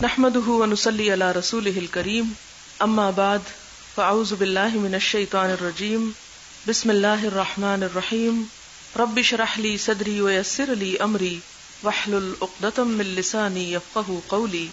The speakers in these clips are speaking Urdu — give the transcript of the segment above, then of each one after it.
نحمده ونصلي على رسوله الكريم اما بعد فاعوذ بالله من الشيطان الرجيم بسم الله الرحمن الرحيم رب اشرح لي صدري ويسر لي امري واحلل عقدة من لساني يفقهوا قولي.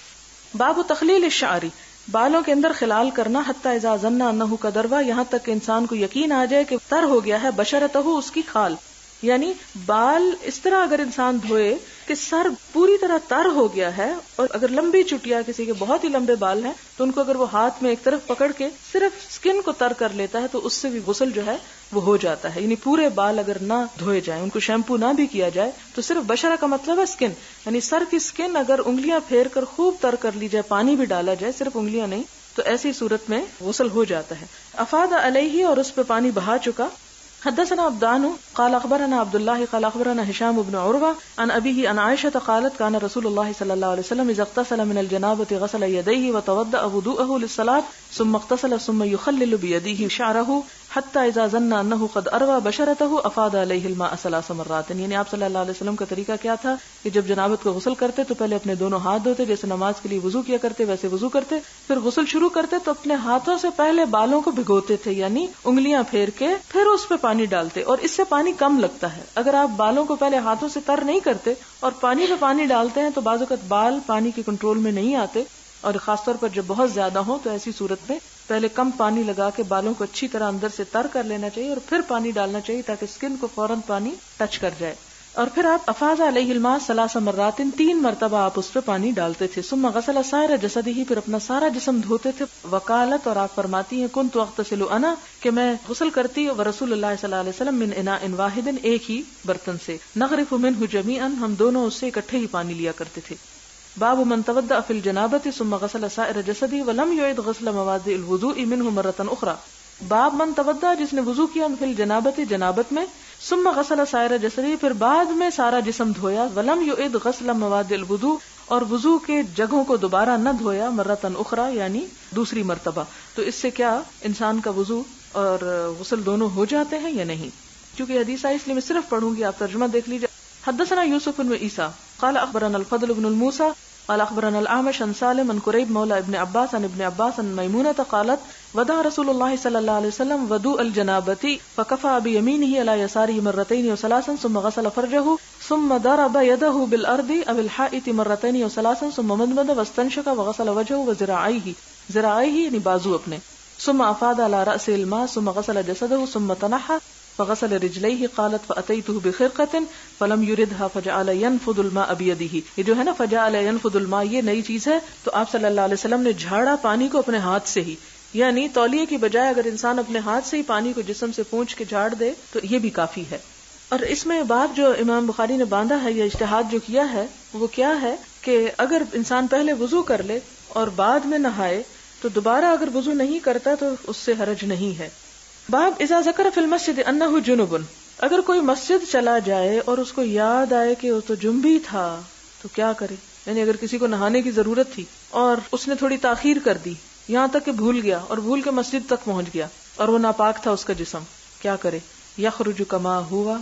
باب تخلیل الشعر، بالوں کے اندر خلال کرنا، حتی اذا ظن انه قد اروا، یہاں تک کہ انسان کو یقین آ جائے کہ تر ہو گیا ہے، بشرتہ، اس کی کھال، یعنی بال اس طرح اگر انسان دھوئے کہ سر پوری طرح تر ہو گیا ہے، اور اگر لمبی چٹیا کسی کے بہت ہی لمبے بال ہیں تو ان کو اگر وہ ہاتھ میں ایک طرف پکڑ کے صرف سکن کو تر کر لیتا ہے تو اس سے بھی غسل جو ہے وہ ہو جاتا ہے. یعنی پورے بال اگر نہ دھوئے جائیں، ان کو شیمپو نہ بھی کیا جائے، تو صرف بشرہ کا مطلب ہے سکن، یعنی سر کی سکن اگر انگلیاں پھیر کر خوب تر کر لی جائے، پانی بھی ڈالا جائے، صرف انگلیاں نہیں، تو ایسی صورت میں غسل ہو جاتا ہے. افاد علیہ، اور اس پہ پانی بہا چکا. حدثنا عبدان قال اخبرنا عبد الله قال اخبرنا هشام بن عروة عن ابيه عن عائشة قالت كان رسول الله صلى الله عليه وسلم اذا اغتسل من الجنابة غسل يديه وتوضأ وضوءه للصلاة ثم اغتسل ثم يخلل بيده شعره حتى اذا ظن انه قد اروى بشرته افاض عليه الماء ثلاث مرات. یعنی آپ صلی اللہ علیہ وسلم کا طریقہ کیا تھا کہ جب جنابت کو غسل کرتے تو پہلے اپنے دونوں ہاتھ دھوتے، جیسے نماز کے لیے وضو کیا کرتے ویسے وضو کرتے، پھر غسل شروع کرتے تو اپنے ہاتھوں سے پہلے بالوں کو بھگوتے تھے، یعنی انگلیاں پھیر کے پھر اس پہ پانی ڈالتے، اور اس سے پانی کم لگتا ہے. اگر آپ بالوں کو پہلے ہاتھوں سے تر نہیں کرتے اور پانی پہ پانی ڈالتے ہیں تو بعض اوقات بال پانی کے کنٹرول میں نہیں آتے، اور خاص طور پر جب بہت زیادہ ہو تو ایسی صورت میں پہلے کم پانی لگا کے بالوں کو اچھی طرح اندر سے تر کر لینا چاہیے اور پھر پانی ڈالنا چاہیے تاکہ سکن کو فوراً پانی ٹچ کر جائے. اور پھر آپ افاض علیہ الماء ثلاث مرات، 3 مرتبہ آپ اس پہ پانی ڈالتے تھے. ثم غسل سائر جسدہ، پھر اپنا سارا جسم دھوتے تھے. وقالت، اور آپ فرماتی ہیں، کنت اغتسل انا، کہ میں غسل کرتی ورسول اللہ صلی اللہ علیہ وسلم من اناء واحد، ایک ہی برتن سے، نغرف منہ جمیعا، ہم دونوں اس سے اکٹھے ہی پانی لیا کرتے تھے. باب من توضأ فی الجنابۃ ثم غسل سائر جسدہ ولم یعد غسل مواد الوضوء منہ مرۃ اخرى. باب من توضأ، جس نے وضو کیا، فی الجنابۃ، جنابت میں، ثم غسل سائر جسدہ، پھر بعد میں سارا جسم دھویا، ولم یعد غسل مواد الوضوء، اور وضو کے جگہوں کو دوبارہ نہ دھویا، مرۃ اخرى، یعنی دوسری مرتبہ. تو اس سے کیا انسان کا وضو اور غسل دونوں ہو جاتے ہیں یا نہیں؟ کیونکہ حدیث ہے اس لیے میں صرف پڑھوں گی، آپ ترجمہ دیکھ لیجیے. حدثنا یوسف بن عیسیٰ قال اخبرنا الفضل بن الموسى قال اخبرنا الاعمش عن سالم عن قريب مولى ابن عباس عن ابن عباس عن ميمونة قالت ودع رسول الله صلى الله عليه وسلم وضوء الجنابة فكفى بيمينه على يساره مرتين وثلاثا ثم غسل فرجه ثم ضرب يده بالارض او الحائط مرتين وثلاثا ثم مضمض واستنشق وغسل وجهه وذراعيه، ذراعيه یعنی بازو اپنے، ثم افاض على رأسه الماء ثم غسل جسده ثم تنحى فغسل رجليه. قالت فأتيته بخرقة فلم يردها فجعل ينفض الماء بيده. یہ جو ہے نا فجعل ينفض الماء، یہ نئی چیز ہے. تو آپ صلی اللہ علیہ وسلم نے جھاڑا پانی کو اپنے ہاتھ سے ہی، یعنی تولیے کی بجائے اگر انسان اپنے ہاتھ سے ہی پانی کو جسم سے پونچھ کے جھاڑ دے تو یہ بھی کافی ہے. اور اس میں باب جو امام بخاری نے باندھا ہے یا اجتہاد جو کیا ہے وہ کیا ہے کہ اگر انسان پہلے وضو کر لے اور بعد میں نہائے تو دوبارہ اگر وضو نہیں کرتا تو اس سے حرج نہیں ہے. باب اذا ذکر فی المسجد انہ جنب، اگر کوئی مسجد چلا جائے اور اس کو یاد آئے کہ وہ تو جنبی تھا تو کیا کرے. یعنی اگر کسی کو نہانے کی ضرورت تھی اور اس نے تھوڑی تاخیر کر دی یہاں تک کہ بھول گیا اور بھول کے مسجد تک پہنچ گیا اور وہ ناپاک تھا اس کا جسم، کیا کرے. یخرج کما ہوا،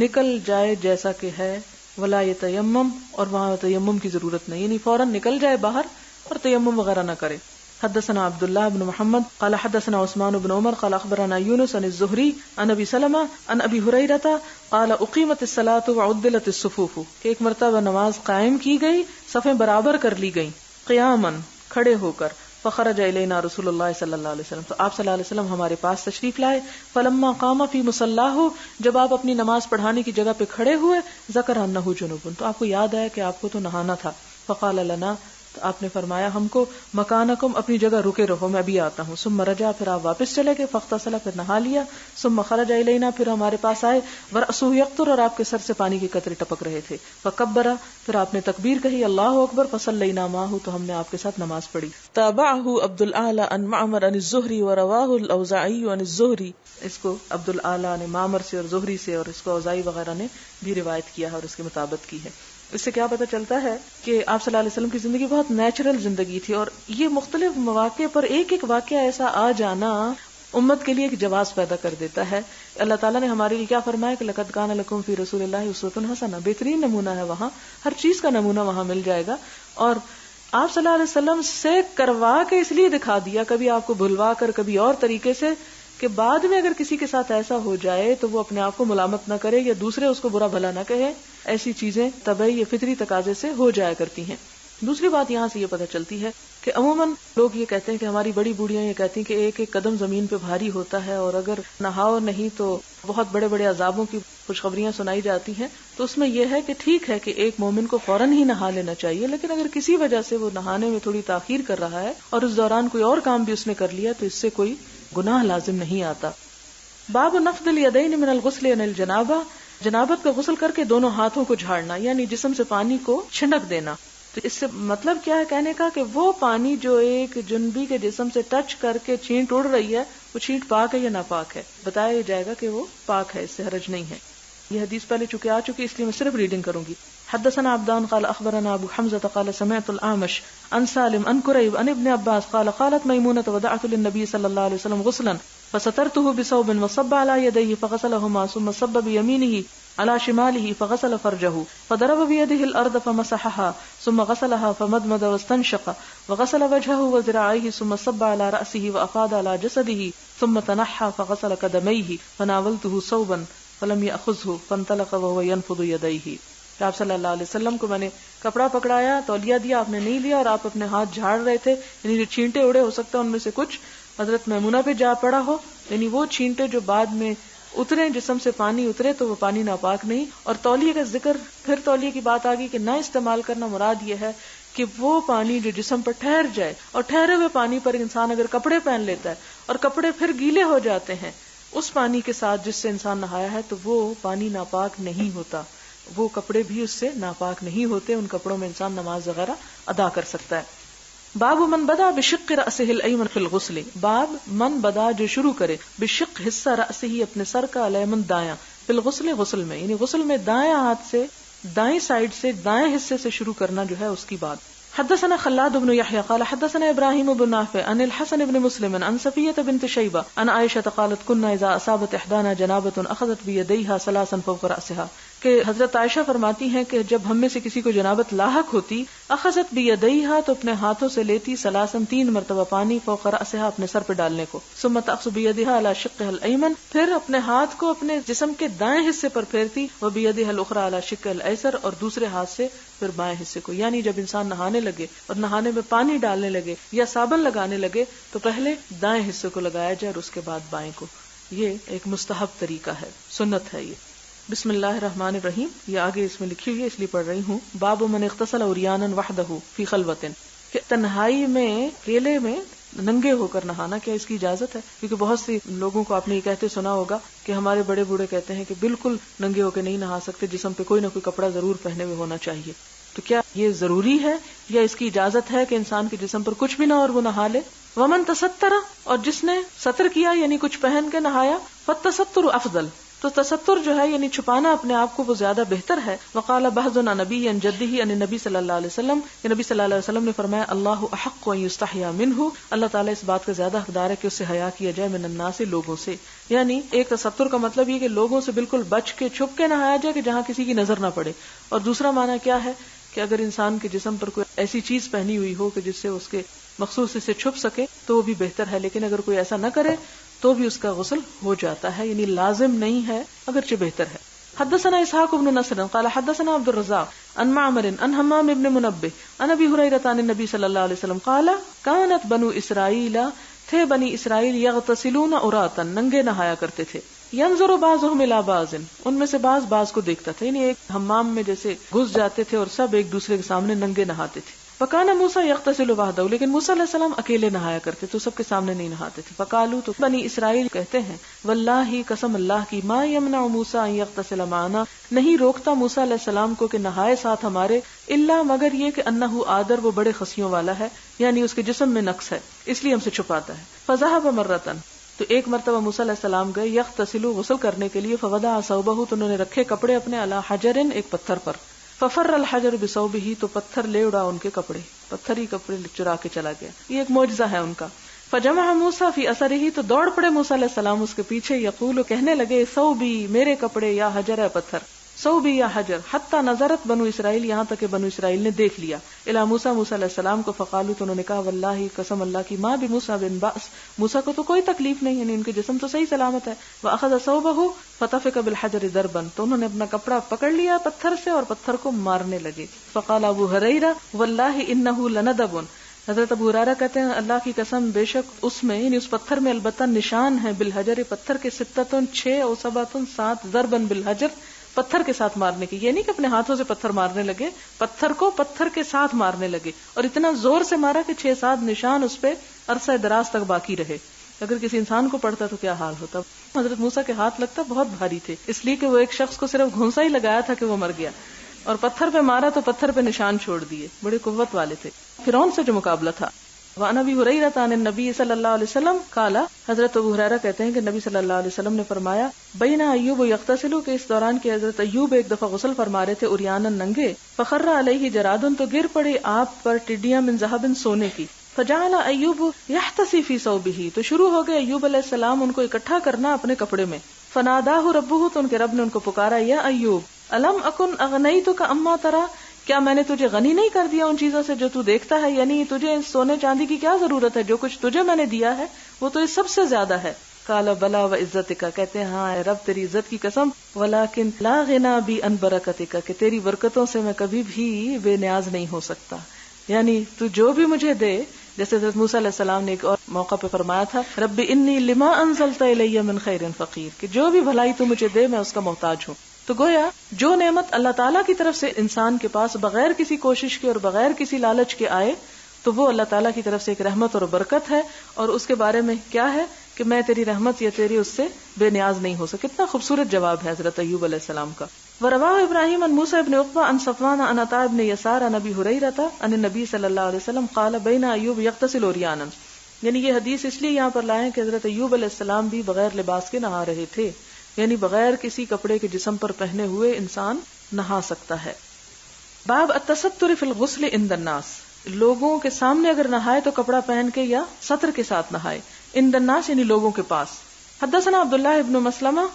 نکل جائے جیسا کہ ہے، ولا یتیمم، اور وہاں تیمم کی ضرورت نہیں، یعنی فوراً نکل جائے باہر اور تیمم وغیرہ نہ کرے. حدثنا عبد الله بن محمد قال حدثنا عثمان بن عمر قال اخبرنا يونس عن الزهري عن ابي سلمة عن ابي هريرة قال اقيمت الصلاة وعدلت الصفوف، کہ ایک مرتبہ نماز قائم کی گئی، صفیں برابر کر لی گئیں، قیاما، کھڑے ہو کر. فخرج الینا رسول اللہ صلی اللہ علیہ وسلم، تو آپ صلی اللہ علیہ وسلم ہمارے پاس تشریف لائے. فلما قام فی مصلاہ، جب آپ اپنی نماز پڑھانے کی جگہ پہ کھڑے ہوئے، ذکر انہ جنوب، تو آپ کو یاد آیا کہ آپ کو تو نہانا تھا. فقال لنا، تو آپ نے فرمایا ہم کو، مکانکم، اپنی جگہ رکے رہو، میں ابھی آتا ہوں. ثم رجع، پھر آپ واپس چلے گئے. فاغتسل، پھر نہا لیا. ثم خرج الینا، پھر ہمارے پاس آئے. ورأسہ یقطر، اور آپ کے سر سے پانی کے قطرے ٹپک رہے تھے. فکبر، پھر آپ نے تکبیر کہی، اللہ اکبر. فصلینا معہ، تو ہم نے آپ کے ساتھ نماز پڑھی. تابعہ عبد الاعلی عن معمر عن الزہری ورواہ الاوزاعی عن الزہری. اس کو عبد الاعلی نے معمر سے اور زہری سے، اور اس کو اوزاعی وغیرہ نے بھی روایت کیا ہے اور اس کی مطابقت کی ہے. اس سے کیا پتہ چلتا ہے کہ آپ صلی اللہ علیہ وسلم کی زندگی بہت نیچرل زندگی تھی، اور یہ مختلف مواقع پر ایک ایک واقعہ ایسا آ جانا امت کے لیے ایک جواز پیدا کر دیتا ہے. اللہ تعالیٰ نے ہمارے لیے کیا فرمایا کہ لقد کان لکم فی رسول اللہ اسوۃ حسنہ، بہترین نمونہ ہے، وہاں ہر چیز کا نمونہ وہاں مل جائے گا. اور آپ صلی اللہ علیہ وسلم سے کروا کے اس لیے دکھا دیا، کبھی آپ کو بھلوا کر، کبھی اور طریقے سے، کہ بعد میں اگر کسی کے ساتھ ایسا ہو جائے تو وہ اپنے آپ کو ملامت نہ کرے یا دوسرے اس کو برا بھلا نہ کہے. ایسی چیزیں طبعی یا فطری تقاضے سے ہو جایا کرتی ہیں. دوسری بات یہاں سے یہ پتہ چلتی ہے کہ عموماً لوگ یہ کہتے ہیں کہ ہماری بڑی بوڑھیاں یہ کہتی ہیں کہ ایک ایک قدم زمین پہ بھاری ہوتا ہے، اور اگر نہاؤ نہیں تو بہت بڑے بڑے عذابوں کی خوشخبریاں سنائی جاتی ہیں. تو اس میں یہ ہے کہ ٹھیک ہے کہ ایک مومن کو فوراً ہی نہا لینا چاہیے، لیکن اگر کسی وجہ سے وہ نہانے میں تھوڑی تاخیر کر رہا ہے اور اس دوران کوئی اور کام بھی اس نے کر لیا تو اس سے کوئی گناہ لازم نہیں آتا. باب نفض الیدین من الغسل عن الجنابہ، جنابت کا غسل کر کے دونوں ہاتھوں کو جھاڑنا، یعنی جسم سے پانی کو چھنک دینا. تو اس سے مطلب کیا ہے کہنے کا کہ وہ پانی جو ایک جنبی کے جسم سے ٹچ کر کے چھینٹ اڑ رہی ہے، وہ چھینٹ پاک ہے یا ناپاک ہے. بتایا جائے گا کہ وہ پاک ہے، اس سے حرج نہیں ہے. یہ حدیث پہلے چونکہ آ چکی اس لیے میں صرف ریڈنگ کروں گی. حدثنا عبدان قال اخبرنا ابو حمزة قال سمعت الاعمش عن سالم عن كريب عن ابن عباس قال قالت ميمونة ودعت للنبي صلى الله عليه وسلم غسلا فسترته بثوب وصب على يديه فغسلهما ثم صب بيمينه على شماله فغسل فرجه فضرب بيده الارض فمسحها ثم غسلها فمضمض واستنشق وغسل وجهه وذراعيه ثم صب على رأسه وافاض على جسده ثم تنحى فغسل قدميه فناولته ثوبا فلم يأخذه فانطلق وهو ينفض يديه. آپ صلی اللہ علیہ وسلم کو میں نے کپڑا پکڑایا، تولیہ دیا، آپ نے نہیں لیا، اور آپ اپنے ہاتھ جھاڑ رہے تھے، یعنی جو چھینٹے اڑے ہو سکتا ہے ان میں سے کچھ حضرت میمونہ پہ جا پڑا ہو، یعنی وہ چھینٹے جو بعد میں اترے، جسم سے پانی اترے تو وہ پانی ناپاک نہیں. اور تولیے کا ذکر، پھر تولیے کی بات آگئی کہ نہ استعمال کرنا مراد یہ ہے کہ وہ پانی جو جسم پر ٹھہر جائے، اور ٹھہرے ہوئے پانی پر انسان اگر کپڑے پہن لیتا ہے اور کپڑے پھر گیلے ہو جاتے ہیں اس پانی کے ساتھ جس سے انسان نہایا ہے تو وہ پانی ناپاک نہیں ہوتا، وہ کپڑے بھی اس سے ناپاک نہیں ہوتے، ان کپڑوں میں انسان نماز وغیرہ ادا کر سکتا ہے. باب من بدا بشق رأسه الایمن فی الغسل، باب من بدا جو شروع کرے بشق حصہ رأسه ہی اپنے سر کا، الایمن دایاں، فی الغسل غسل میں، یعنی غسل میں دائیں ہاتھ سے، دائیں سائڈ سے، دائیں حصے سے شروع کرنا جو ہے اس کی بات. حدثنا خلاد بن يحيى قال حدثنا ابراهيم بن نافع عن الحسن بن مسلم عن صفية بنت شيبة عن عائشة قالت كنا اذا اصابت احدانا جنابة اخذت بيديها ثلاثا فوق رأسها، کہ حضرت عائشہ فرماتی ہیں کہ جب ہم میں سے کسی کو جنابت لاحق ہوتی، اخذت بیدیہا تو اپنے ہاتھوں سے لیتی، ثلاثا 3 مرتبہ پانی، فوق رأسها اپنے سر پہ ڈالنے کو، ثم تأخذ بیدیہا علی شقها الایمن، پھر اپنے ہاتھ کو اپنے جسم کے دائیں حصے پر پھیرتی، وبیدیہا الاخری علی شقها الایسر، اور دوسرے ہاتھ سے پھر بائیں حصے کو. یعنی جب انسان نہانے لگے اور نہانے میں پانی ڈالنے لگے یا صابن لگانے لگے تو پہلے دائیں حصے کو لگایا جائے اور اس کے بعد بائیں کو. یہ ایک مستحب طریقہ ہے، سنت ہے یہ. بسم اللہ الرحمن الرحیم، یہ آگے اس میں لکھی ہوئی ہے اس لیے پڑھ رہی ہوں. باب من اغتسل عریانا وحدہ فی خلوۃ، کہ تنہائی میں، اکیلے میں ننگے ہو کر نہانا، کیا اس کی اجازت ہے؟ کیونکہ بہت سی لوگوں کو آپ نے یہ کہتے سنا ہوگا کہ ہمارے بڑے بوڑھے کہتے ہیں کہ بالکل ننگے ہو کے نہیں نہا سکتے، جسم پہ کوئی نہ کوئی کپڑا ضرور پہنے ہوئے ہونا چاہیے. تو کیا یہ ضروری ہے یا اس کی اجازت ہے کہ انسان کے جسم پر کچھ بھی نہ اور وہ نہا لے؟ ومن تستر، اور جس نے ستر کیا یعنی کچھ پہن کے نہایا، فالتستر افضل، تو تستر جو ہے یعنی چھپانا اپنے آپ کو وہ زیادہ بہتر ہے. وقال بعض عن نبی عن جدہ عن نبی صلی اللہ علیہ وسلم، کہ نبی صلی اللہ علیہ وسلم نے فرمایا اللہ احق ان یستحیا منہ، اللہ تعالیٰ اس بات کا زیادہ حقدار ہے کہ اس سے حیا کیا جائے، من الناس، لوگوں سے. یعنی ایک تستر کا مطلب یہ کہ لوگوں سے بالکل بچ کے چھپ کے نہایا جائے کہ جہاں کسی کی نظر نہ پڑے. اور دوسرا معنی کیا ہے کہ اگر انسان کے جسم پر کوئی ایسی چیز پہنی ہوئی ہو کہ جس سے اس کے مخصوص سے چھپ سکے تو وہ بھی بہتر ہے، لیکن اگر کوئی ایسا نہ کرے تو بھی اس کا غسل ہو جاتا ہے، یعنی لازم نہیں ہے اگرچہ بہتر ہے. حدثنا اسحاق بن نصر قال حدثنا عبد الرزاق عن معمر عن حمام بن منبه عن ابي هريره عن النبي صلى الله عليه وسلم قال كانت بنو اسرائيل، تھے بنی اسرائیل، یغتسلون عراتا، ننگے نہایا کرتے تھے، ينظر بعضهم الى بعض، ان میں سے بعض کو دیکھتا تھا، یعنی ایک حمام میں جیسے گھس جاتے تھے اور سب ایک دوسرے کے سامنے ننگے نہاتے تھے. وکان موسیٰ یغتسل وحدہ، لیکن موسیٰ علیہ السلام اکیلے نہایا کرتے تو سب کے سامنے نہیں نہاتے تھے. فقالوا، تو بنی اسرائیل کہتے ہیں، واللہ قسم اللہ کی، ما یمنع موسیٰ ان یغتسل معنا، نہیں روکتا موسیٰ علیہ السلام کو کہ نہائے ساتھ ہمارے، الا مگر یہ کہ انہ آدر، وہ بڑے خصیوں والا ہے، یعنی اس کے جسم میں نقص ہے اس لیے ہم سے چھپاتا ہے. فذهب مرتن، تو ایک مرتبہ موسیٰ علیہ السلام گئے، یغتسلوا، غسل کرنے کے لیے، فوضع ثوبہ، تو انہوں نے رکھے کپڑے اپنے، علی حجر، ایک پتھر پر، ففر الحجر بثوبہ، تو پتھر لے اڑا ان کے کپڑے، پتھر ہی کپڑے چرا کے چلا گیا. یہ ایک معجزہ ہے ان کا. فجمع موسیٰ فی اثرہ، تو دوڑ پڑے موسیٰ علیہ السلام اس کے پیچھے، یقول، کہنے لگے، ثوبی، میرے کپڑے، یا حجر، ہے پتھر. صوبی یا حجر حتی نظرت بنو اسرائیل، یہاں تک کہ بنو اسرائیل نے دیکھ لیا، الی موسیٰ، موسیٰ علیہ السلام کو، فقالو تو انہوں نے کہا واللہ قسم اللہ کی، ما بموسیٰ بن بأس، موسیٰ کو تو کوئی تکلیف نہیں، یعنی ان کے جسم تو صحیح سلامت ہے، وأخذ ثوبہ فطفق بالحجر ضربا، تو انہوں نے اپنا کپڑا پکڑ لیا پتھر سے اور پتھر کو مارنے لگے. فقال ابو ہریرہ واللہ انہ لندب، حضرت ابو ہریرہ کہتے ہیں اللہ کی قسم بے شک اس میں، یعنی اس پتھر میں البتہ نشان ہے، بالحجر پتھر کے، ستتن 6 اور سباتن 7، ضربن بالحجر پتھر کے ساتھ مارنے کی، یہ نہیں کہ اپنے ہاتھوں سے پتھر مارنے لگے، پتھر کو پتھر کے ساتھ مارنے لگے، اور اتنا زور سے مارا کہ 6-7 نشان اس پہ عرصہ دراز تک باقی رہے. اگر کسی انسان کو پڑتا تو کیا حال ہوتا. حضرت موسیٰ کے ہاتھ لگتا بہت بھاری تھے، اس لیے کہ وہ ایک شخص کو صرف گھونسا ہی لگایا تھا کہ وہ مر گیا، اور پتھر پہ مارا تو پتھر پہ نشان چھوڑ دیے، بڑی قوت والے تھے. فرعون سے جو مقابلہ تھا. وعن ابی ہریرہ عن النبی صلی اللہ علیہ وسلم قال، حضرت ابو ہریرہ کہتے ہیں کہ نبی صلی اللہ علیہ وسلم نے فرمایا، بین ایوب یغتسل، کہ اس دوران کہ حضرت ایوب ایک دفعہ غسل فرما رہے تھے، عریانا ننگے، فخر علیہ جراد، تو گر پڑے آپ پر ٹڈیاں من ذهب سونے کی، فجعل ایوب یحتسی فی ثوبہ، تو شروع ہو گئے ایوب علیہ السلام ان کو اکٹھا کرنا اپنے کپڑے میں. فناداہ ربہ، تو ان کے رب نے ان کو پکارا، یا ایوب الم اکن اغنیتک اما تری، کیا میں نے تجھے غنی نہیں کر دیا ان چیزوں سے جو تو دیکھتا ہے، یعنی تجھے سونے چاندی کی کیا ضرورت ہے، جو کچھ تجھے میں نے دیا ہے وہ تو اس سب سے زیادہ ہے. قال بلا و عزتک، کہتے ہیں ہاں اے رب تیری عزت کی قسم، ولکن لا غنا بی ان برکتک، کہ تیری برکتوں سے میں کبھی بھی بے نیاز نہیں ہو سکتا. یعنی تو جو بھی مجھے دے، جیسے حضرت موسیٰ علیہ السلام نے ایک اور موقع پہ فرمایا تھا، رب انی لما انزلت الی من خیر فقیر، کہ جو بھی بھلائی تو مجھے دے میں اس کا محتاج ہوں. تو گویا جو نعمت اللہ تعالیٰ کی طرف سے انسان کے پاس بغیر کسی کوشش کے اور بغیر کسی لالچ کے آئے تو وہ اللہ تعالیٰ کی طرف سے ایک رحمت اور برکت ہے، اور اس کے بارے میں کیا ہے کہ میں تیری رحمت یا تیری اس سے بے نیاز نہیں ہو سکتا. کتنا خوبصورت جواب ہے حضرت ایوب علیہ السلام کا. ورواه ابراہیم عن موسیٰ ابن عقبہ عن صفوان عن عطاء ابن یسار عن ابی ہریرہ عن النبی صلی اللہ علیہ وسلم قال بین ایوب یغتسل عریانا، یعنی یہ حدیث اس لیے یہاں پر لائے کہ حضرت ایوب علیہ السلام بھی بغیر لباس کے نہا رہے تھے، یعنی بغیر کسی کپڑے کے جسم پر پہنے ہوئے انسان نہا سکتا ہے. باب التستر فی الغسل عند الناس، لوگوں کے سامنے اگر نہائے تو کپڑا پہن کے یا ستر کے ساتھ نہائے. عند الناس یعنی لوگوں کے پاس. حدثنا عبداللہ ابن مسلمہ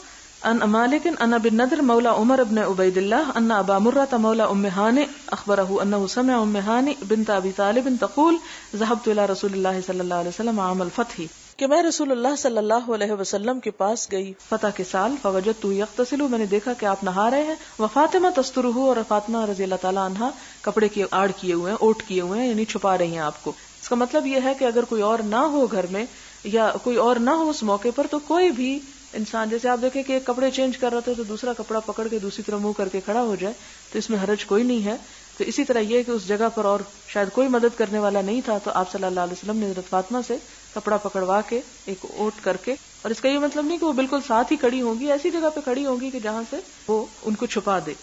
عن مالک عن ابی النضر مولى عمر ابن عبید اللہ ان ابا مرۃ مولى ام ہانئ اخبرہ انہ سمع ام ہانئ بنت ابی طالب تقول ذهبت الى رسول اللہ صلی اللہ علیہ وسلم عام الفتح، کہ میں رسول اللہ صلی اللہ علیہ وسلم کے پاس گئی فتح کے سال، فوجدتہ یغتسل، میں نے دیکھا کہ آپ نہا رہے ہیں، وفاطمہ تسترہ، اور فاطمہ رضی اللہ تعالی عنہا کپڑے کی آڑ کیے ہوئے ہیں، اوٹ کیے ہوئے ہیں، یعنی چھپا رہی ہیں آپ کو. اس کا مطلب یہ ہے کہ اگر کوئی اور نہ ہو گھر میں یا کوئی اور نہ ہو اس موقع پر تو کوئی بھی انسان، جیسے آپ دیکھیں کہ ایک کپڑے چینج کر رہا تھا تو دوسرا کپڑا پکڑ کے دوسری طرف منہ کر کے کھڑا ہو جائے تو اس میں حرج کوئی نہیں ہے. تو اسی طرح یہ کہ اس جگہ پر اور شاید کوئی مدد کرنے والا نہیں تھا تو آپ صلی اللہ علیہ وسلم نے حضرت فاطمہ سے کپڑا پکڑوا کے ایک اوٹ کر کے، اور اس کا یہ مطلب نہیں کہ وہ بالکل ساتھ ہی کھڑی ہوں گی، ایسی جگہ پہ کھڑی ہوں گی کہ جہاں سے وہ ان کو چھپا دے.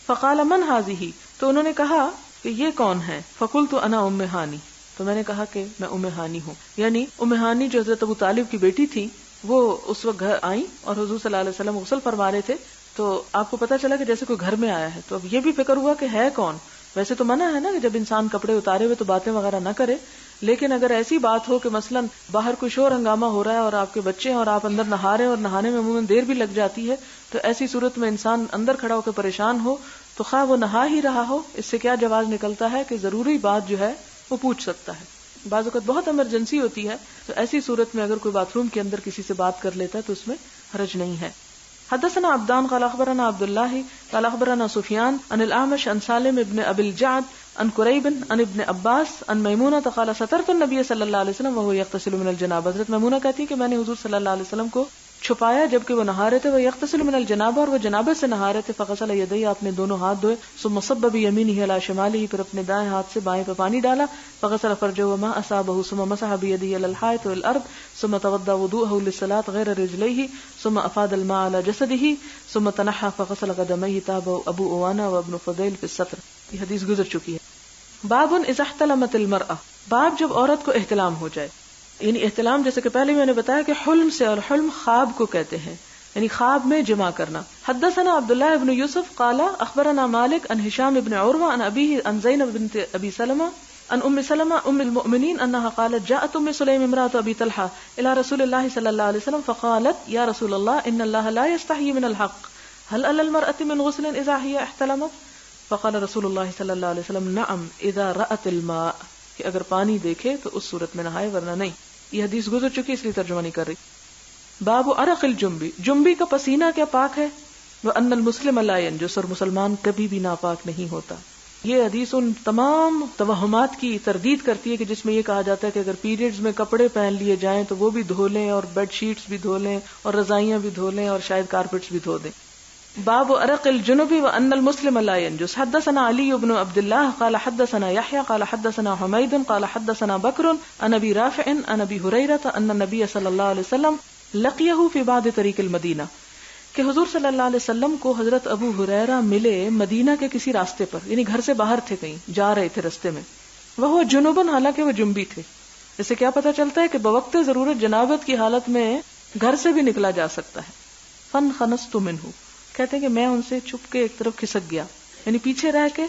فقال من هذه، تو انہوں نے کہا کہ یہ کون ہے؟ فقلت انا ام ہانی، تو میں نے کہا کہ میں ام ہانی ہوں. یعنی ام ہانی جو حضرت ابو طالب کی بیٹی تھی وہ اس وقت گھر آئیں اور حضور صلی اللہ علیہ وسلم غسل فرما رہے تھے، تو آپ کو پتا چلا کہ جیسے کوئی گھر میں آیا ہے. تو اب یہ بھی فکر ہوا کہ ہے کون. ویسے تو منع ہے نا کہ جب انسان کپڑے اتارے ہوئے تو باتیں وغیرہ نہ کرے، لیکن اگر ایسی بات ہو کہ مثلا باہر کوئی شور ہنگامہ ہو رہا ہے اور آپ کے بچے ہیں اور آپ اندر نہا رہے ہیں اور نہانے میں عموماً دیر بھی لگ جاتی ہے، تو ایسی صورت میں انسان اندر کھڑا ہو کے پریشان ہو تو خواہ وہ نہا ہی رہا ہو، اس سے کیا جواز نکلتا ہے کہ ضروری بات جو ہے وہ پوچھ سکتا ہے. بعض اوقات بہت ایمرجنسی ہوتی ہے تو ایسی صورت میں اگر کوئی باتھ روم کے اندر کسی سے بات کر لیتا ہے تو اس میں حرج نہیں ہے. حدثنا عبدان قال اخبرنا عبد الله قال اخبرنا سفيان عن الاعمش عن سالم ابن ابي الجعد عن قريب عن ابن عباس عن میمونہ قال سترت النبي صلی اللہ علیہ وسلم وهو يغتسل من الجنابہ. حضرت میمونہ کہتی ہیں کہ میں نے حضور صلی اللہ علیہ وسلم کو چھپایا جبکہ وہ نہا رہے تھے، وہ یغتسل من الجنابہ، اور وہ جنابت سے نہا رہے تھے. فغسل یدیہ، اپنے دونوں ہاتھ دھوئے، ثم صب بیمینہ علی شمالہ، پھر اپنے دائیں ہاتھ سے بائیں پہ پانی ڈالا. فغسل فرجہ وما اصابہ، ثم مسح بیدہ علی الحائط والارض، ثم توضأ وضوءه للصلاة غیر رجلیہ، ثم افاض الماء علی جسدہ، ثم تنحى فغسل قدمیہ. تاب ابو عوانہ وابن فضیل فی الستر. یہ حدیث گزر چکی ہے. باب اذا احتلمت المرأة، باب جب عورت کو احتلام ہو جائے. یعنی احتلام جیسے کہ پہلے میں نے بتایا کہ حلم سے، اور حلم خواب کو کہتے ہیں، یعنی خواب میں جمع کرنا. حدثنا عبداللہ ابن یوسف قال اخبرنا مالک عن ہشام ابن عروہ عن ابیہ عن زینب بنت ابی سلمہ عن ام سلمہ ام المؤمنین انها قالت جاءت ام سلیم امرأة ابی طلحہ الى رسول اللہ صلی اللہ علیہ وسلم فقالت یا رسول اللہ ان اللہ لا يستحیی من الحق هل على المرأة من غسل اذا هي احتلمت؟ فقال رسول اللہ صلی اللہ علیہ وسلم نعم اذا رأت الماء، کہ اگر پانی دیکھے تو اس صورت میں نہائے ورنہ نہیں. یہ حدیث گزر چکی اس لیے ترجمہ نہیں کر رہی. باب عرق الجنبی، جنبی کا پسینہ کیا پاک ہے؟ وان المسلم لا ينجس، اور مسلمان کبھی بھی ناپاک نہیں ہوتا. یہ حدیث ان تمام توہمات کی تردید کرتی ہے کہ جس میں یہ کہا جاتا ہے کہ اگر پیریڈز میں کپڑے پہن لیے جائیں تو وہ بھی دھو لیں، اور بیڈ شیٹس بھی دھو لیں، اور رضائیاں بھی دھو لیں، اور شاید کارپیٹس بھی دھو دیں. باب عرق الجنب وان المسلم لا ينجس. حدثنا علي بن عبد الله قال حدثنا يحيى قال حدثنا حميد قال حدثنا بكر عن ابي رافع عن ابي هريره ان النبي صلى الله عليه وسلم لقيه في بعض طريق المدينه، کہ حضور صلی اللہ علیہ وسلم کو حضرت ابو ہریرہ ملے مدینہ کے کسی راستے پر، یعنی گھر سے باہر تھے، کہیں جا رہے تھے راستے میں. وہ جنوبن، حالانکہ وہ جنبی تھے. اس سے کیا پتہ چلتا ہے کہ بوقت ضرورت جنابت کی حالت میں گھر سے بھی نکلا جا سکتا ہے. فانخنست منہ، کہتے ہیں کہ میں ان سے چھپ کے ایک طرف کھسک گیا، یعنی پیچھے رہ کے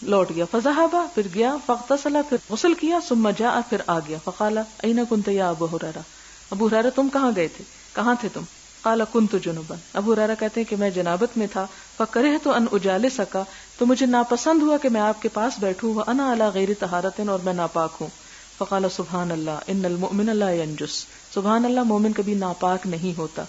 لوٹ گیا. فذهب، پھر گیا. فاغتسل، پھر غسل کیا. ثم جاء، پھر آ گیا. فقال اين كنت يا ابو هريرة، ابو ہریرہ تم کہاں گئے تھے، کہاں تھے تم؟ قال كنت جنبا، ابو ہریرہ کہتے ہیں کہ میں جنابت میں تھا. فکرہت ان اجالسک، تو مجھے ناپسند ہوا کہ میں آپ کے پاس بیٹھوں. وانا على غیر طہارت، اور میں ناپاک ہوں. فقال سبحان اللہ ان المؤمن لا ينجس، سبحان اللہ مومن کبھی ناپاک نہیں ہوتا.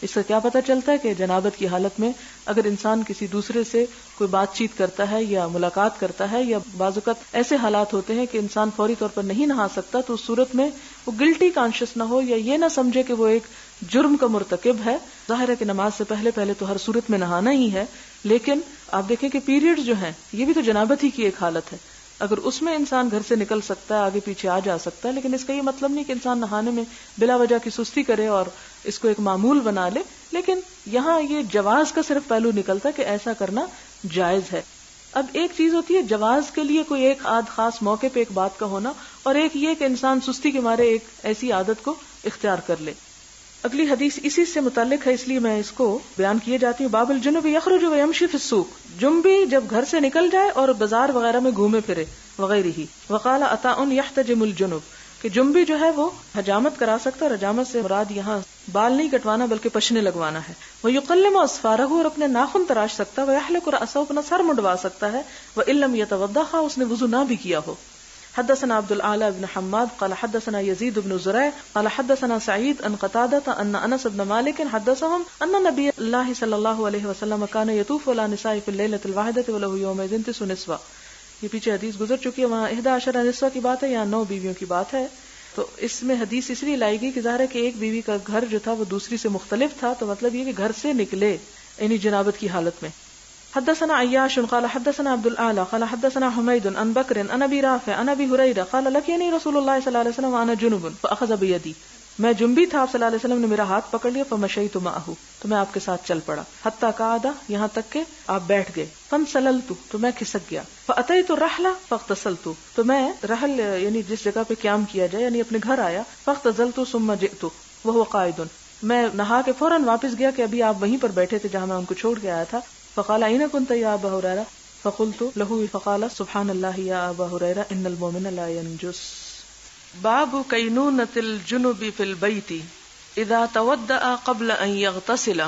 اس سے کیا پتہ چلتا ہے کہ جنابت کی حالت میں اگر انسان کسی دوسرے سے کوئی بات چیت کرتا ہے یا ملاقات کرتا ہے، یا بعض اوقات ایسے حالات ہوتے ہیں کہ انسان فوری طور پر نہیں نہا سکتا، تو اس صورت میں وہ گلٹی کانشیس نہ ہو، یا یہ نہ سمجھے کہ وہ ایک جرم کا مرتکب ہے. ظاہر ہے کہ نماز سے پہلے تو ہر صورت میں نہانا ہی ہے، لیکن آپ دیکھیں کہ پیریڈز جو ہیں یہ بھی تو جنابت ہی کی ایک حالت ہے. اگر اس میں انسان گھر سے نکل سکتا ہے، آگے پیچھے آ جا سکتا ہے، لیکن اس کا یہ مطلب نہیں کہ انسان نہانے میں بلا وجہ کی سستی کرے اور اس کو ایک معمول بنا لے. لیکن یہاں یہ جواز کا صرف پہلو نکلتا ہے کہ ایسا کرنا جائز ہے. اب ایک چیز ہوتی ہے جواز کے لیے کوئی ایک خاص موقع پہ ایک بات کا ہونا، اور ایک یہ کہ انسان سستی کے مارے ایک ایسی عادت کو اختیار کر لے. اگلی حدیث اسی سے متعلق ہے، اس لیے میں اس کو بیان کیے جاتی ہوں. باب الجنب یخرج ویمشی فی السوق، جنبی جب گھر سے نکل جائے اور بازار وغیرہ میں گھومے پھرے وغیرہ ہی. وقال عطاء یحتجم الجنب، کہ جنبی جو ہے وہ حجامت کرا سکتا ہے. حجامت سے مراد یہاں بال نہیں کٹوانا بلکہ پشنے لگوانا ہے. ویقلم اظفارہ، اور اپنے ناخن تراش سکتا ہے. ویحلق رأسہ، اپنا سر منڈوا سکتا ہے. وان لم یتوضا، اس نے وضو نہ بھی کیا ہو. حدثنا عبد الاعلى بن حماد قال حدثنا يزيد بن زريع قال حدثنا سعيد عن قتادة ان انس بن مالك حدثهم ان نبي الله صلى الله عليه وسلم كان يطوف على النساء في الليلة الواحدة وله يومئذ 9 نسوة. یہ پیچھے حدیث گزر چکی ہے، وہاں 11 نسوة کی بات ہے، یہاں 9 بیویوں کی بات ہے. تو اس میں حدیث اس لیے لائی گئی کہ ظاہر ہے کہ ایک بیوی کا گھر جو تھا وہ دوسری سے مختلف تھا، تو مطلب یہ کہ گھر سے نکلے یعنی جنابت کی حالت میں. حدثنا عياش قال حدثنا عبد الاعلى قال حدثنا حميد عن بكر عن ابي رافع عن ابي هريره قال لقيني رسول الله صلى الله عليه وسلم وانا جنب فاخذ بيدي، میں جنبی تھا، آپ صلی اللہ علیہ وسلم نے میرا ہاتھ پکڑ لیا. فمشيت معه، تو میں آپ کے ساتھ چل پڑا. حتى قعد، یہاں تک کہ آپ بیٹھ گئے. فانسللت، تو میں کھسک گیا. فاتيت الرحل فاغتسلت، تو میں رحل یعنی جس جگہ پہ قیام کیا جائے یعنی اپنے گھر آیا. فاغتسلت ثم جئت وهو قاعد، میں نہا کے فوراً واپس گیا کہ ابھی آپ وہیں پر بیٹھے تھے جہاں میں ان کو چھوڑ کے آیا تھا. فقال اين كنت يا ابا هريره فقلت له فقال سبحان الله يا ابا هريره ان المؤمن لا ينجس. باب كينونة الجنب في البيت اذا تودع قبل ان يغتسل.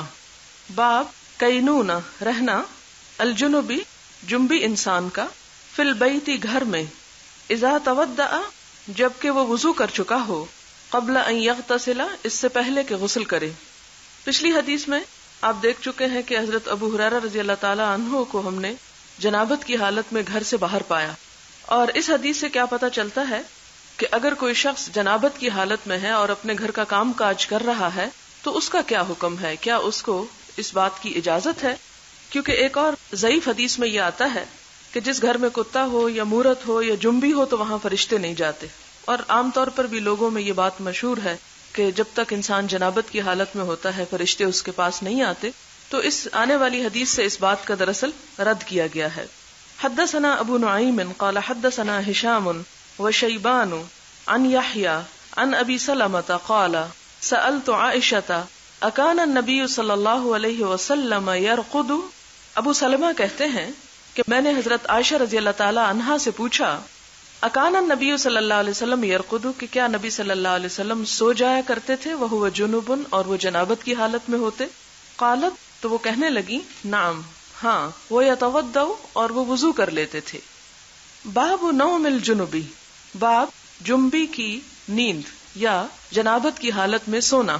باب کینونہ رہنا، الجنبی جنبی انسان کا، فی البیت گھر میں، اذا تودع جبکہ وہ وضو کر چکا ہو، قبل ان یغتسل اس سے پہلے کہ غسل کرے. پچھلی حدیث میں آپ دیکھ چکے ہیں کہ حضرت ابو ہریرہ رضی اللہ تعالی عنہ کو ہم نے جنابت کی حالت میں گھر سے باہر پایا، اور اس حدیث سے کیا پتہ چلتا ہے کہ اگر کوئی شخص جنابت کی حالت میں ہے اور اپنے گھر کا کام کاج کر رہا ہے تو اس کا کیا حکم ہے، کیا اس کو اس بات کی اجازت ہے؟ کیونکہ ایک اور ضعیف حدیث میں یہ آتا ہے کہ جس گھر میں کتا ہو یا مورت ہو یا جنبی ہو تو وہاں فرشتے نہیں جاتے، اور عام طور پر بھی لوگوں میں یہ بات مشہور ہے کہ جب تک انسان جنابت کی حالت میں ہوتا ہے فرشتے اس کے پاس نہیں آتے. تو اس آنے والی حدیث سے اس بات کا دراصل رد کیا گیا ہے. حدثنا ابو نعیم قال حدثنا ہشام وشیبان عن یحییٰ عن ابی سلمۃ قال سألت عائشۃ اکان النبی صلی اللہ علیہ وسلم یرقد. ابو سلمہ کہتے ہیں کہ میں نے حضرت عائشہ رضی اللہ تعالی عنہا سے پوچھا، اکان النبی صلی اللہ علیہ وسلم یرقد، کہ کیا نبی صلی اللہ علیہ وسلم سو جایا کرتے تھے، وہو جنب اور وہ جنابت کی حالت میں ہوتے. قالت تو وہ کہنے لگی نعم ہاں، وہ یتودع اور وہ وضو کر لیتے تھے۔ باب نوم الجنبی، باب جنبی کی نیند یا جنابت کی حالت میں سونا۔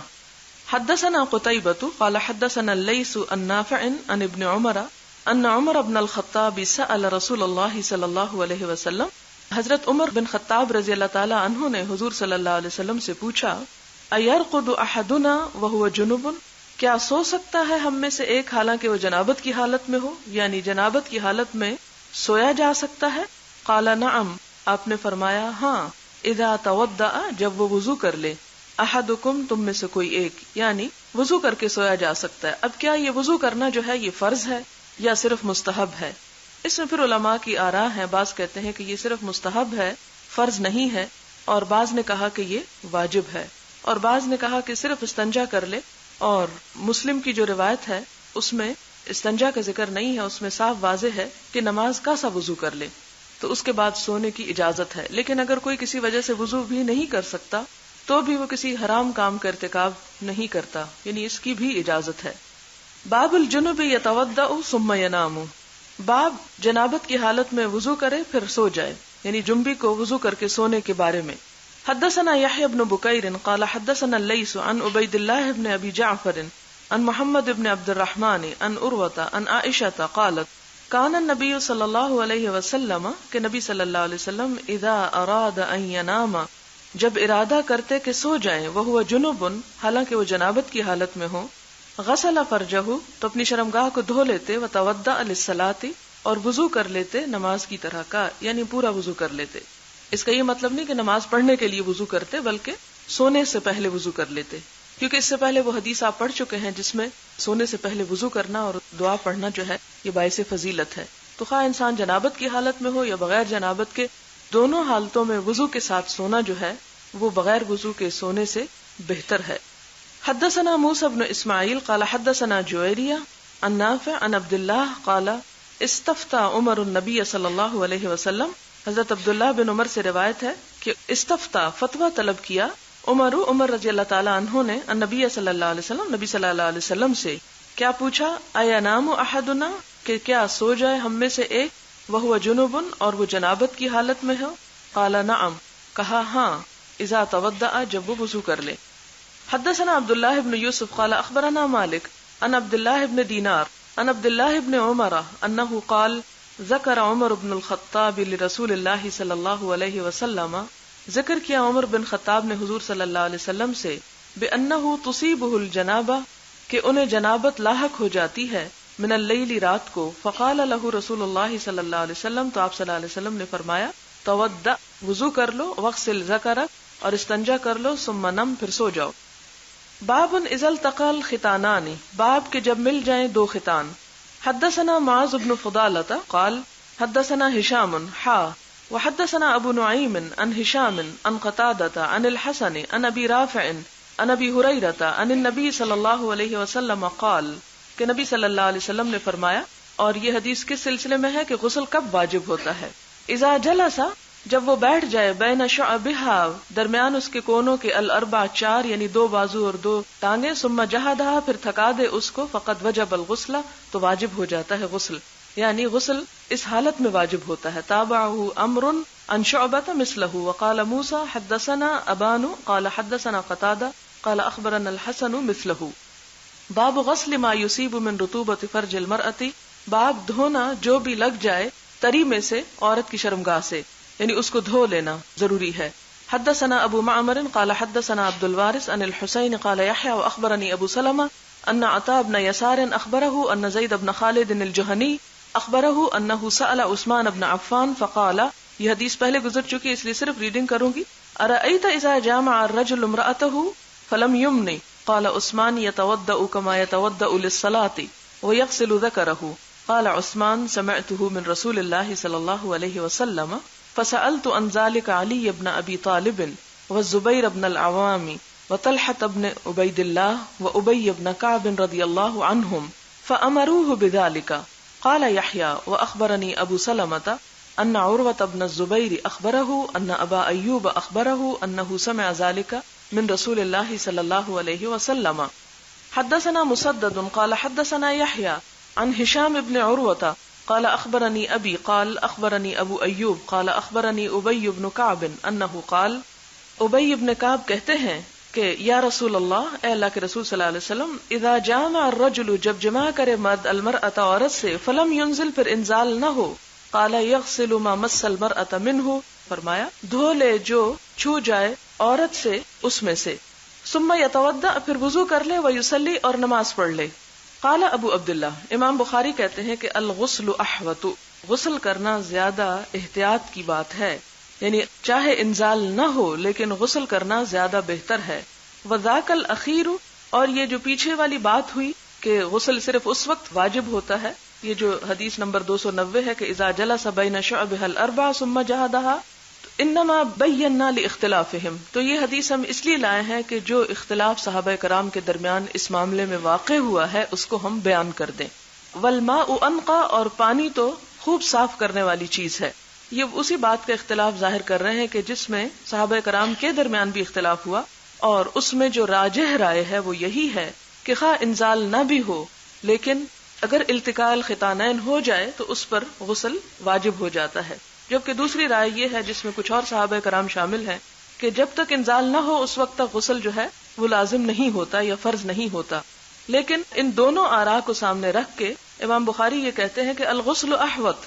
حدثنا قتیبۃ قال حدثنا اللیث عن نافع عن ابن عمر ان عمر بن الخطاب سأل رسول اللہ صلی اللہ علیہ وسلم، حضرت عمر بن خطاب رضی اللہ تعالی عنہ نے حضور صلی اللہ علیہ وسلم سے پوچھا، ایرقد احدنا وهو جنب، کیا سو سکتا ہے ہم میں سے ایک حالانکہ وہ جنابت کی حالت میں ہو، یعنی جنابت کی حالت میں سویا جا سکتا ہے؟ قال نعم، آپ نے فرمایا ہاں، اذا تودع، جب وہ وضو کر لے، احدکم، تم میں سے کوئی ایک، یعنی وضو کر کے سویا جا سکتا ہے۔ اب کیا یہ وضو کرنا جو ہے یہ فرض ہے یا صرف مستحب ہے؟ اس میں پھر علماء کی آراء ہیں، بعض کہتے ہیں کہ یہ صرف مستحب ہے، فرض نہیں ہے، اور بعض نے کہا کہ یہ واجب ہے، اور بعض نے کہا کہ صرف استنجا کر لے، اور مسلم کی جو روایت ہے اس میں استنجا کا ذکر نہیں ہے، اس میں صاف واضح ہے کہ نماز کا سا وضو کر لے تو اس کے بعد سونے کی اجازت ہے۔ لیکن اگر کوئی کسی وجہ سے وضو بھی نہیں کر سکتا تو بھی وہ کسی حرام کام کا ارتکاب نہیں کرتا، یعنی اس کی بھی اجازت ہے۔ باب الجنب یتودع ثم ینام، باب جنابت کی حالت میں وضو کرے پھر سو جائے، یعنی جنبی کو وضو کر کے سونے کے بارے میں۔ حدثنا یحیی بن بکیر قال حدثنا اللیث عن عبید اللہ بن ابی جعفر عن محمد بن عبد الرحمن عن عروة عن عائشة قالت کان النبی صلی اللہ علیہ وسلم، کہ نبی صلی اللہ علیہ وسلم اذا اراد ان ینام، جب ارادہ کرتے کہ سو جائیں، وہو جنب، حالانکہ وہ جنابت کی حالت میں ہوں، غسل فرجہ، تو اپنی شرمگاہ کو دھو لیتے، وتودع للصلاۃ، اور وضو کر لیتے نماز کی طرح کا، یعنی پورا وضو کر لیتے۔ اس کا یہ مطلب نہیں کہ نماز پڑھنے کے لیے وضو کرتے، بلکہ سونے سے پہلے وضو کر لیتے، کیونکہ اس سے پہلے وہ حدیث آپ پڑھ چکے ہیں جس میں سونے سے پہلے وضو کرنا اور دعا پڑھنا جو ہے یہ باعث فضیلت ہے۔ تو خواہ انسان جنابت کی حالت میں ہو یا بغیر جنابت کے، دونوں حالتوں میں وضو کے ساتھ سونا جو ہے وہ بغیر وضو کے سونے سے بہتر ہے۔ حدثنا موسیٰ بن اسماعیل قال حدثنا جویریہ عن نافع عن عبد اللہ قال استفتى عمر النبی صلی اللہ علیہ وسلم، حضرت عبداللہ بن عمر سے روایت ہے کہ استفتى، فتویٰ طلب کیا، عمر رضی اللہ تعالیٰ عنہ نے النبی صلی اللہ علیہ وسلم، نبی صلی اللہ علیہ وسلم سے کیا پوچھا، اینام احدنا، کہ کیا سو جائے ہم میں سے ایک، وہو جنب، اور وہ جنابت کی حالت میں ہو، قال نعم، کہا ہاں، اذا تودع، جب وہ وضو کر لے۔ حدثنا عبداللہ بن یوسف قال اخبرنا مالک عن عبداللہ بن دینار عن عبداللہ بن عمر انہ قال ذکر عمر بن الخطاب لرسول اللہ صلی اللہ علیہ وسلم، ذکر کیا عمر بن خطاب نے حضور صلی اللہ علیہ وسلم سے، بأنہ تصیبہ الجنابہ، کہ انہیں جنابت لاحق ہو جاتی ہے، من اللیل، رات کو، فقال لہ رسول اللہ صلی اللہ علیہ وسلم، تو آپ صلی اللہ علیہ وسلم نے فرمایا، تودع، وضو کر لو، واغسل ذکرک، اور استنجا کر لو، ثم نم، پھر سو جاؤ۔ باب اذا التقى الختانان، باب کے جب مل جائیں دو ختان۔ حدثنا معاذ بن فضالة قال حدثنا هشام وحدثنا ابو نعيم عن هشام عن قتادة عن الحسن عن ابي رافع عن ابي هريرة عن النبي صلی اللہ علیہ وسلم قال، کہ نبی صلی اللہ علیہ وسلم نے فرمایا، اور یہ حدیث کس سلسلے میں ہے کہ غسل کب واجب ہوتا ہے، اذا جلس، جب وہ بیٹھ جائے، بین شعبها، درمیان اس کے کونوں کے، الاربع، چار، یعنی دو بازو اور دو ٹانگیں، ثم جہدها، پھر تھکا دے اس کو، فقد وجب الغسل، تو واجب ہو جاتا ہے غسل، یعنی غسل اس حالت میں واجب ہوتا ہے۔ تابعه امر عن شعبة مثله، وقال موسى حدثنا ابان قال حدثنا قتادة قال اخبرنا الحسن مثله۔ باب غسل ما يصيب من رطوبة فرج المرأة، باب دھونا جو بھی لگ جائے تری میں سے عورت کی شرمگاہ سے، یعنی اس کو دھو لینا ضروری ہے۔ حدثنا ابو معمر قال حدثنا عبد الوارث عن الحسين قال يحيى واخبرني ابو سلمة ان عطاء بن يسار اخبره ان زيد بن خالد الجهني اخبره انه سأل عثمان بن عفان فقال، یہ حدیث پہلے گزر چکی ہے اس لیے صرف ریڈنگ کروں گی، ارأيت اذا جامع الرجل امرأته فلم يمن، قال عثمان يتودأ كما يتودأ للصلاة ويغسل ذكره، قال عثمان سمعته من رسول الله صلى الله عليه وسلم، فسألت عن ذلك علي بن ابي طالب والزبير بن العوام وطلحة بن عبيد الله وأبي بن كعب رضي الله عنهم فأمروه بذلك، قال يحيى وأخبرني أبو سلمة أن عروة بن الزبير أخبره أن أبا أيوب أخبره أنه سمع ذلك من رسول الله صلى الله عليه وسلم۔ حدثنا مسدد قال حدثنا يحيى عن هشام بن عروة قال أخبرني أبي قال أخبرني أبو أيوب قال أخبرني أبي بن كعب أنه قال، ابی بن کعب کہتے ہیں کہ یا رسول اللہ، اے اللہ کے رسول صلی اللہ علیہ وسلم، اذا جامع الرجل، جب جمع کرے مرد المرأة عورت سے، فلم ينزل، پھر انزال نہ ہو، قال يغسل ما مس المرأة منه، فرمایا دھو لے جو چھو جائے عورت سے اس میں سے، ثم يتوضأ، پھر وضو کر لے، ويصلي، اور نماز پڑھ لے۔ قال ابو عبداللہ، امام بخاری کہتے ہیں کہ الغسل احوط، غسل کرنا زیادہ احتیاط کی بات ہے، یعنی چاہے انزال نہ ہو لیکن غسل کرنا زیادہ بہتر ہے۔ وذاک الاخیر، اور یہ جو پیچھے والی بات ہوئی کہ غسل صرف اس وقت واجب ہوتا ہے، یہ جو حدیث نمبر 290 ہے کہ اذا جلس بین شعبها الاربع ثم جہدها، انما بینا لاختلافهم، تو یہ حدیث ہم اس لیے لائے ہیں کہ جو اختلاف صحابہ کرام کے درمیان اس معاملے میں واقع ہوا ہے اس کو ہم بیان کر دیں۔ والماء انقى، اور پانی تو خوب صاف کرنے والی چیز ہے۔ یہ اسی بات کا اختلاف ظاہر کر رہے ہیں کہ جس میں صحابہ کرام کے درمیان بھی اختلاف ہوا، اور اس میں جو راجح رائے ہے وہ یہی ہے کہ خواہ انزال نہ بھی ہو لیکن اگر التقاء الختانین ہو جائے تو اس پر غسل واجب ہو جاتا ہے، جبکہ دوسری رائے یہ ہے جس میں کچھ اور صحابہ کرام شامل ہیں کہ جب تک انزال نہ ہو اس وقت تک غسل جو ہے وہ لازم نہیں ہوتا یا فرض نہیں ہوتا۔ لیکن ان دونوں آراء کو سامنے رکھ کے امام بخاری یہ کہتے ہیں کہ الغسل احوط،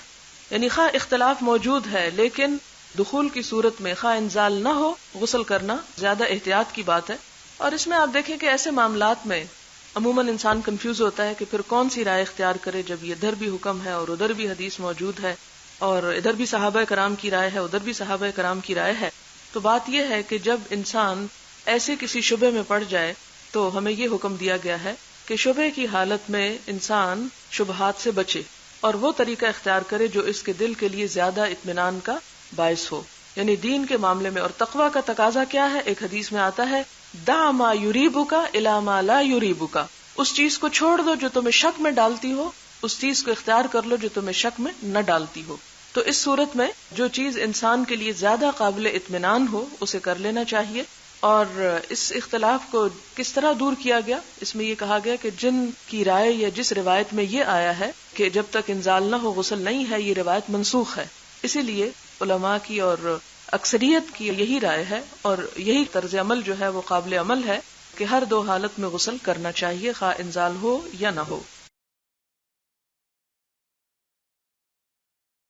یعنی خواہ اختلاف موجود ہے لیکن دخول کی صورت میں خواہ انزال نہ ہو غسل کرنا زیادہ احتیاط کی بات ہے۔ اور اس میں آپ دیکھیں کہ ایسے معاملات میں عموماً انسان کنفیوز ہوتا ہے کہ پھر کون سی رائے اختیار کرے، جب یہ ادھر بھی حکم ہے اور ادھر بھی حدیث موجود ہے اور ادھر بھی صحابہ کرام کی رائے ہے ادھر بھی صحابہ کرام کی رائے ہے۔ تو بات یہ ہے کہ جب انسان ایسے کسی شبے میں پڑ جائے تو ہمیں یہ حکم دیا گیا ہے کہ شبے کی حالت میں انسان شبہات سے بچے اور وہ طریقہ اختیار کرے جو اس کے دل کے لیے زیادہ اطمینان کا باعث ہو، یعنی دین کے معاملے میں۔ اور تقویٰ کا تقاضا کیا ہے؟ ایک حدیث میں آتا ہے دع ما یریبک الی ما لا یریبک، اس چیز کو چھوڑ دو جو تمہیں شک میں ڈالتی ہو، اس چیز کو اختیار کر لو جو تمہیں شک میں نہ ڈالتی ہو۔ تو اس صورت میں جو چیز انسان کے لیے زیادہ قابل اطمینان ہو اسے کر لینا چاہیے۔ اور اس اختلاف کو کس طرح دور کیا گیا؟ اس میں یہ کہا گیا کہ جن کی رائے یا جس روایت میں یہ آیا ہے کہ جب تک انزال نہ ہو غسل نہیں ہے، یہ روایت منسوخ ہے، اسی لیے علماء کی اور اکثریت کی یہی رائے ہے اور یہی طرز عمل جو ہے وہ قابل عمل ہے کہ ہر دو حالت میں غسل کرنا چاہیے، خواہ انزال ہو یا نہ ہو۔